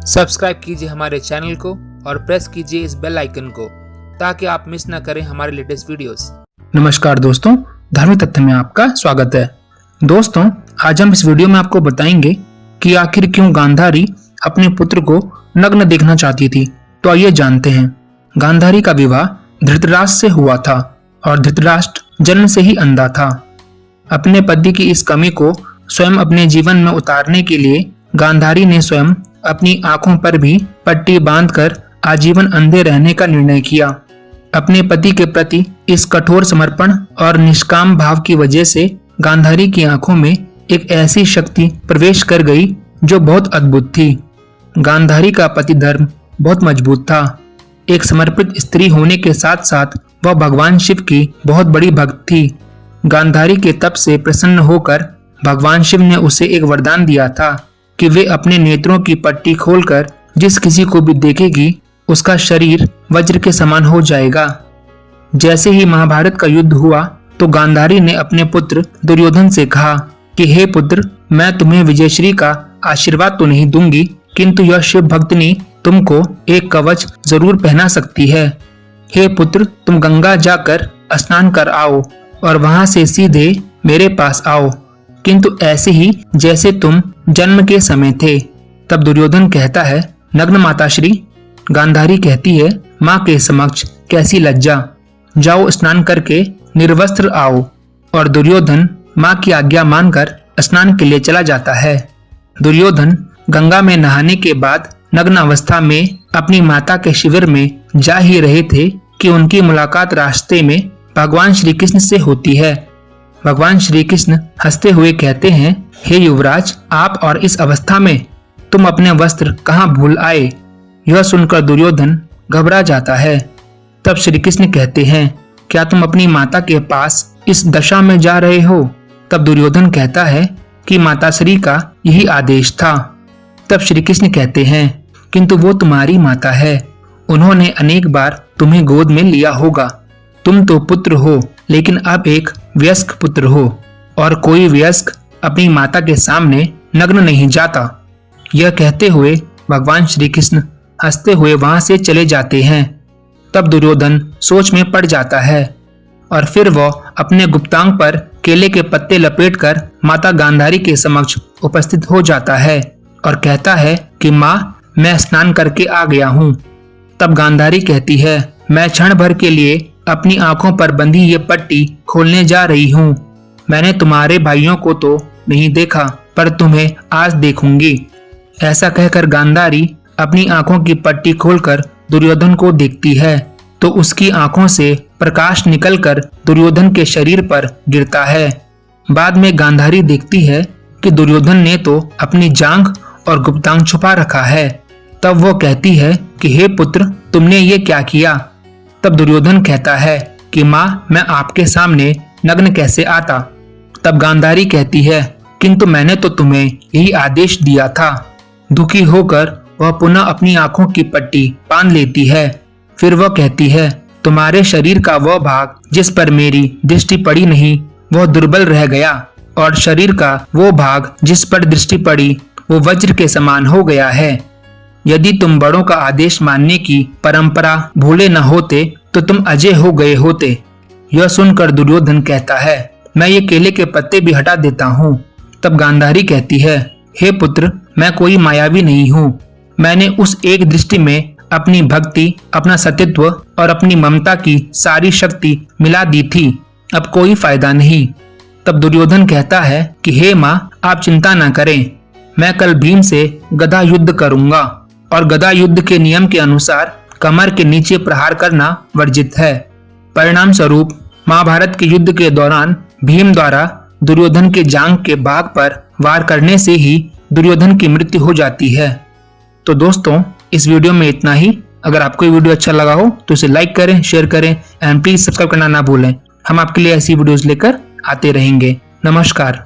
Subscribe कीजिए हमारे channel को और प्रेस कीजिए इस बेल आइकन को ताकि आप मिस न करें हमारे लेटेस्ट वीडियोस। नमस्कार दोस्तों, धार्मिक तथ्य में आपका स्वागत है। दोस्तों, आज हम इस वीडियो में आपको बताएंगे कि आखिर क्यों गांधारी अपने पुत्र को नग्न देखना चाहती थी। तो आइए जानते हैं। गांधारी का विवाह धृतराष्ट्र से हुआ था और धृतराष्ट्र जन्म से ही अंधा था। अपने पति की इस कमी को स्वयं अपने जीवन में उतारने के लिए गांधारी ने स्वयं अपनी आंखों पर भी पट्टी बांधकर आजीवन अंधे रहने का निर्णय किया। अपने पति के प्रति इस कठोर समर्पण और निष्काम भाव की वजह से गांधारी की आंखों में एक ऐसी शक्ति प्रवेश कर गई जो बहुत अद्भुत थी। गांधारी का पति धर्म बहुत मजबूत था। एक समर्पित स्त्री होने के साथ साथ वह भगवान शिव की बहुत बड़ी भक्त थी। गांधारी के तप से प्रसन्न होकर भगवान शिव ने उसे एक वरदान दिया था कि वे अपने नेत्रों की पट्टी खोलकर जिस किसी को भी देखेगी उसका शरीर वज्र के समान हो जाएगा। जैसे ही महाभारत का युद्ध हुआ तो गांधारी ने अपने पुत्र दुर्योधन से कहा कि हे पुत्र, मैं तुम्हें विजयश्री का आशीर्वाद तो नहीं दूंगी, किंतु यह शिव भक्तनी तुमको एक कवच जरूर पहना सकती है। हे पुत्र, तुम गंगा जाकर स्नान कर आओ और वहां से सीधे मेरे पास आओ, किंतु ऐसे ही जैसे तुम जन्म के समय थे। तब दुर्योधन कहता है, नग्न माताश्री। गांधारी कहती है, माँ के समक्ष कैसी लज्जा, जाओ स्नान करके निर्वस्त्र आओ। और दुर्योधन माँ की आज्ञा मानकर स्नान के लिए चला जाता है। दुर्योधन गंगा में नहाने के बाद नग्न अवस्था में अपनी माता के शिविर में जा ही रहे थे कि उनकी मुलाकात रास्ते में भगवान श्री कृष्ण से होती है। भगवान श्री कृष्ण हंसते हुए कहते हैं, हे युवराज, आप और इस अवस्था में तुम अपने वस्त्र कहाँ भूल आए। यह सुनकर दुर्योधन घबरा जाता है। तब श्री कृष्ण कहते हैं, क्या तुम अपनी माता के पास इस दशा में जा रहे हो। तब दुर्योधन कहता है कि माताश्री का यही आदेश था। तब श्री कृष्ण कहते हैं, किंतु वो तुम्हारी माता है, उन्होंने अनेक बार तुम्हें गोद में लिया होगा। तुम तो पुत्र हो, लेकिन अब एक वयस्क पुत्र हो और कोई वयस्क अपनी माता के सामने नग्न नहीं जाता। यह कहते हुए भगवान श्री कृष्ण हंसते हुए वहां से चले जाते हैं। तब दुर्योधन सोच में पड़ जाता है और फिर वह अपने गुप्तांग पर केले के पत्ते लपेटकर माता गांधारी के समक्ष उपस्थित हो जाता है और कहता है कि माँ, मैं स्नान करके आ गया हूँ। तब गांधारी कहती है, मैं क्षण भर के लिए अपनी आंखों पर बंधी ये पट्टी खोलने जा रही हूँ। मैंने तुम्हारे भाइयों को तो नहीं देखा, पर तुम्हें आज देखूंगी। ऐसा कहकर गांधारी अपनी आंखों की पट्टी खोलकर दुर्योधन को देखती है तो उसकी आंखों से प्रकाश निकलकर दुर्योधन के शरीर पर गिरता है। बाद में गांधारी देखती है कि दुर्योधन ने तो अपनी जांघ और गुप्तांग छुपा रखा है। तब वो कहती है कि हे पुत्र, तुमने ये क्या किया। तब दुर्योधन कहता है कि माँ, मैं आपके सामने नग्न कैसे आता। तब गांधारी कहती है, किंतु मैंने तो तुम्हें यही आदेश दिया था। दुखी होकर वह पुनः अपनी आंखों की पट्टी बांध लेती है। फिर वह कहती है, तुम्हारे शरीर का वह भाग जिस पर मेरी दृष्टि पड़ी नहीं वह दुर्बल रह गया, और शरीर का वो भाग जिस पर दृष्टि पड़ी वो वज्र के समान हो गया है। यदि तुम बड़ों का आदेश मानने की परंपरा भूले न होते तो तुम अजय हो गए होते। यह सुनकर दुर्योधन कहता है, मैं ये केले के पत्ते भी हटा देता हूँ। तब गांधारी कहती है, हे पुत्र, मैं कोई मायावी नहीं हूँ। मैंने उस एक दृष्टि में अपनी भक्ति, अपना सतीत्व और अपनी ममता की सारी शक्ति मिला दी थी। अब कोई फायदा नहीं। तब दुर्योधन कहता है कि हे माँ, आप चिंता न करें, मैं कल भीम से गदा युद्ध करूंगा और गदा युद्ध के नियम के अनुसार कमर के नीचे प्रहार करना वर्जित है। परिणाम स्वरूप महाभारत के युद्ध के दौरान भीम द्वारा दुर्योधन के जांघ के भाग पर वार करने से ही दुर्योधन की मृत्यु हो जाती है। तो दोस्तों, इस वीडियो में इतना ही। अगर आपको ये वीडियो अच्छा लगा हो तो इसे लाइक करें, शेयर करें एंड प्लीज सब्सक्राइब करना ना भूलें। हम आपके लिए ऐसी वीडियोस लेकर आते रहेंगे। नमस्कार।